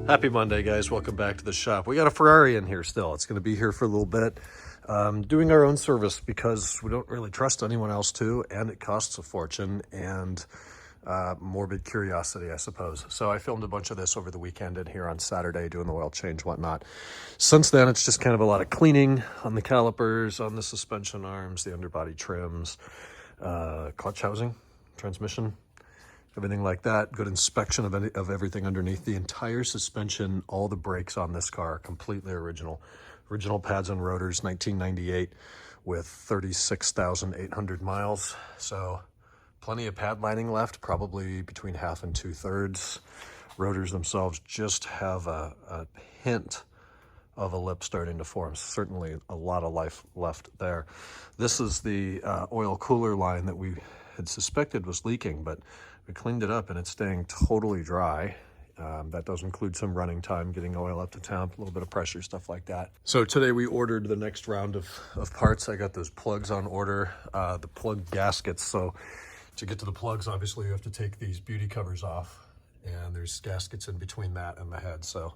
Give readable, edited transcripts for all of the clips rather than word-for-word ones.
Happy Monday, guys. Welcome back to the shop. We got a Ferrari in here still. It's going to be here for a little bit. Doing our own service because we don't really trust anyone else to, and it costs a fortune and morbid curiosity, I suppose. So I filmed a bunch of this over the weekend in here on Saturday, doing the oil change, whatnot. Since then, it's just kind of a lot of cleaning on the calipers, on the suspension arms, the underbody trims, clutch housing, transmission, everything like that. Good inspection of everything underneath. The entire suspension, all the brakes on this car are completely original. Original pads and rotors, 1998 with 36,800 miles. So plenty of pad lining left, probably between half and 2/3. Rotors themselves just have a hint of a lip starting to form. Certainly a lot of life left there. This is the oil cooler line that we had suspected was leaking, but we cleaned it up and it's staying totally dry. That does include some running time, getting oil up to temp, a little bit of pressure, stuff like that. So today we ordered the next round of parts. I got those plugs on order, the plug gaskets. So to get to the plugs, obviously you have to take these beauty covers off, and there's gaskets in between that and the head. So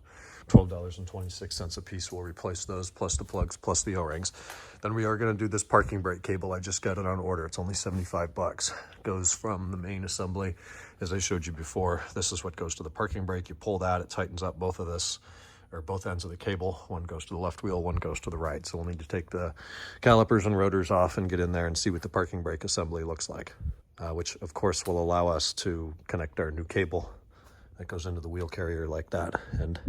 $12.26 a piece. We'll replace those, plus the plugs, plus the O-rings. Then we are going to do this parking brake cable. I just got it on order. It's only 75 bucks. Goes from the main assembly, as I showed you before. This is what goes to the parking brake. You pull that, it tightens up both of this, or both ends of the cable. One goes to the left wheel, one goes to the right. So we'll need to take the calipers and rotors off and get in there and see what the parking brake assembly looks like, which of course will allow us to connect our new cable that goes into the wheel carrier like that, and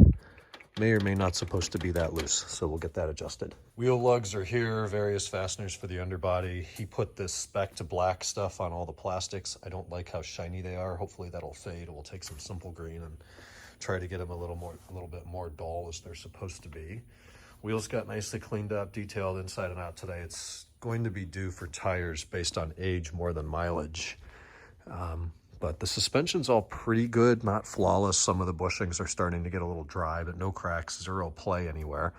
may or may not supposed to be that loose, so we'll get that adjusted. Wheel lugs are here, various fasteners for the underbody. He put this back to black stuff on all the plastics. I don't like how shiny they are. Hopefully that'll fade. We'll take some simple green and try to get them a little bit more dull as they're supposed to be. Wheels got nicely cleaned up, detailed inside and out today. It's going to be due for tires based on age more than mileage. But the suspension's all pretty good, not flawless. Some of the bushings are starting to get a little dry, but no cracks, zero play anywhere.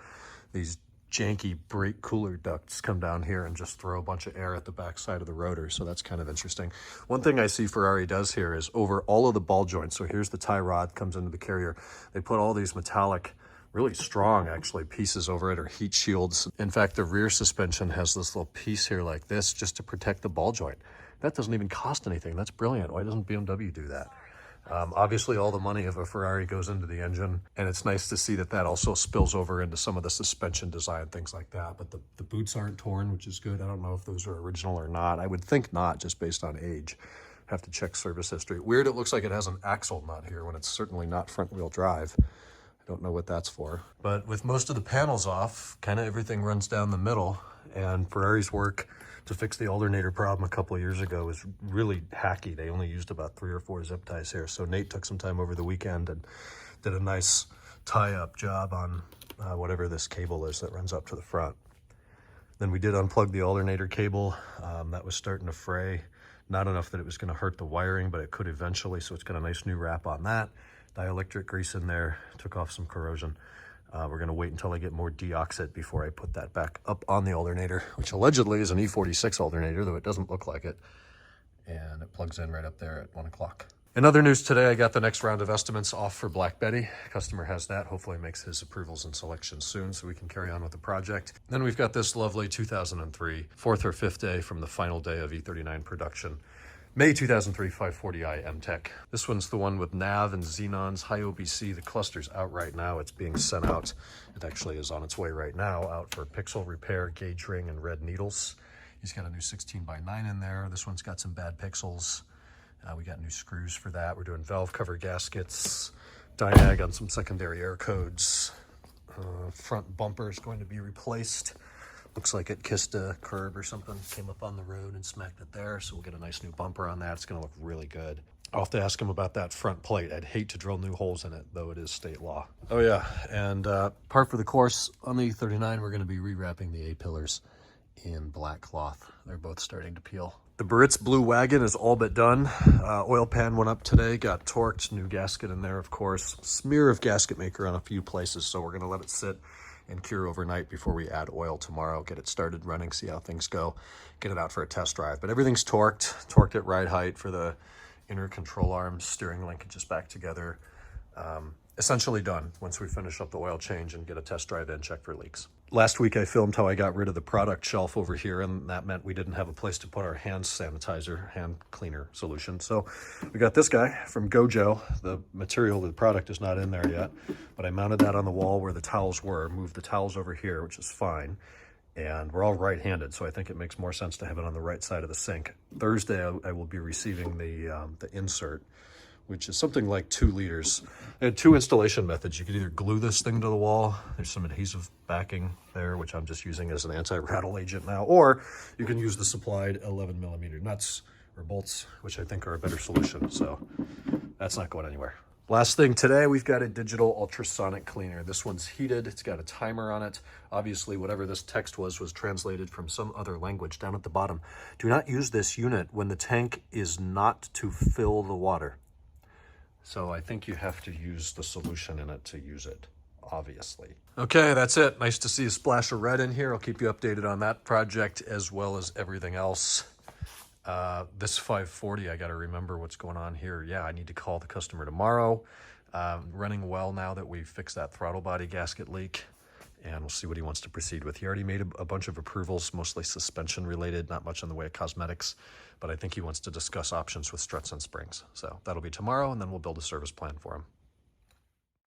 These janky brake cooler ducts come down here and just throw a bunch of air at the back side of the rotor, so that's kind of interesting. One thing I see Ferrari does here is over all of the ball joints, so here's the tie rod, comes into the carrier, they put all these metallic, really strong actually, pieces over it, or heat shields. In fact, the rear suspension has this little piece here like this just to protect the ball joint. That doesn't even cost anything. That's brilliant. Why doesn't BMW do that? Obviously, all the money of a Ferrari goes into the engine, and it's nice to see that that also spills over into some of the suspension design, things like that. But the boots aren't torn, which is good. I don't know if those are original or not. I would think not, just based on age. Have to check service history. Weird, it looks like it has an axle nut here when it's certainly not front-wheel drive. I don't know what that's for. But with most of the panels off, kind of everything runs down the middle, and Ferrari's work to fix the alternator problem a couple of years ago was really hacky. They only used about 3 or 4 zip ties here. So Nate took some time over the weekend and did a nice tie-up job on whatever this cable is that runs up to the front. Then we did unplug the alternator cable. That was starting to fray. Not enough that it was going to hurt the wiring, but it could eventually. So it's got a nice new wrap on that. Dielectric grease in there, took off some corrosion. We're going to wait until I get more deoxit before I put that back up on the alternator, which allegedly is an E46 alternator, though it doesn't look like it. And it plugs in right up there at 1 o'clock. In other news today, I got the next round of estimates off for Black Betty. Customer has that. Hopefully makes his approvals and selections soon so we can carry on with the project. Then we've got this lovely 2003, 4th or 5th day from the final day of E39 production. May 2003 540i M-Tech. This one's the one with nav and xenons, high OBC. The cluster's out right now. It's being sent out. It actually is on its way right now, out for pixel repair, gauge ring, and red needles. He's got a new 16x9 in there. This one's got some bad pixels. We got new screws for that. We're doing valve cover gaskets, Diag on some secondary air codes. Front bumper is going to be replaced. Looks like it kissed a curb or something, came up on the road and smacked it there. So we'll get a nice new bumper on that. It's gonna look really good. I'll have to ask him about that front plate. I'd hate to drill new holes in it, though it is state law. Oh yeah, and par for the course on the E39, we're gonna be rewrapping the A-pillars in black cloth. They're both starting to peel. The Baritz blue wagon is all but done. Oil pan went up today, got torqued, new gasket in there, of course. Smear of gasket maker on a few places, so we're gonna let it sit and cure overnight before we add oil tomorrow, get it started running, see how things go, get it out for a test drive. But everything's torqued at ride height for the inner control arms, steering linkages back together. essentially done once we finish up the oil change and get a test drive in, check for leaks. Last week I filmed how I got rid of the product shelf over here, and that meant we didn't have a place to put our hand sanitizer, hand cleaner solution. So we got this guy from Gojo. The material, the product is not in there yet, but I mounted that on the wall where the towels were, moved the towels over here, which is fine. And we're all right-handed, so I think it makes more sense to have it on the right side of the sink. Thursday I will be receiving the insert, which is something like 2 liters. I had 2 installation methods. You could either glue this thing to the wall. There's some adhesive backing there, which I'm just using as an anti-rattle agent now. Or you can use the supplied 11 millimeter nuts or bolts, which I think are a better solution. So that's not going anywhere. Last thing today, we've got a digital ultrasonic cleaner. This one's heated. It's got a timer on it. Obviously, whatever this text was translated from some other language down at the bottom. Do not use this unit when the tank is not to fill the water. So I think you have to use the solution in it to use it, obviously. Okay, that's it. Nice to see a splash of red in here. I'll keep you updated on that project as well as everything else. This 540, I got to remember what's going on here. Yeah, I need to call the customer tomorrow. Running well now that we've fixed that throttle body gasket leak, and we'll see what he wants to proceed with. He already made a bunch of approvals, mostly suspension related, not much in the way of cosmetics, but I think he wants to discuss options with struts and springs. So that'll be tomorrow, and then we'll build a service plan for him.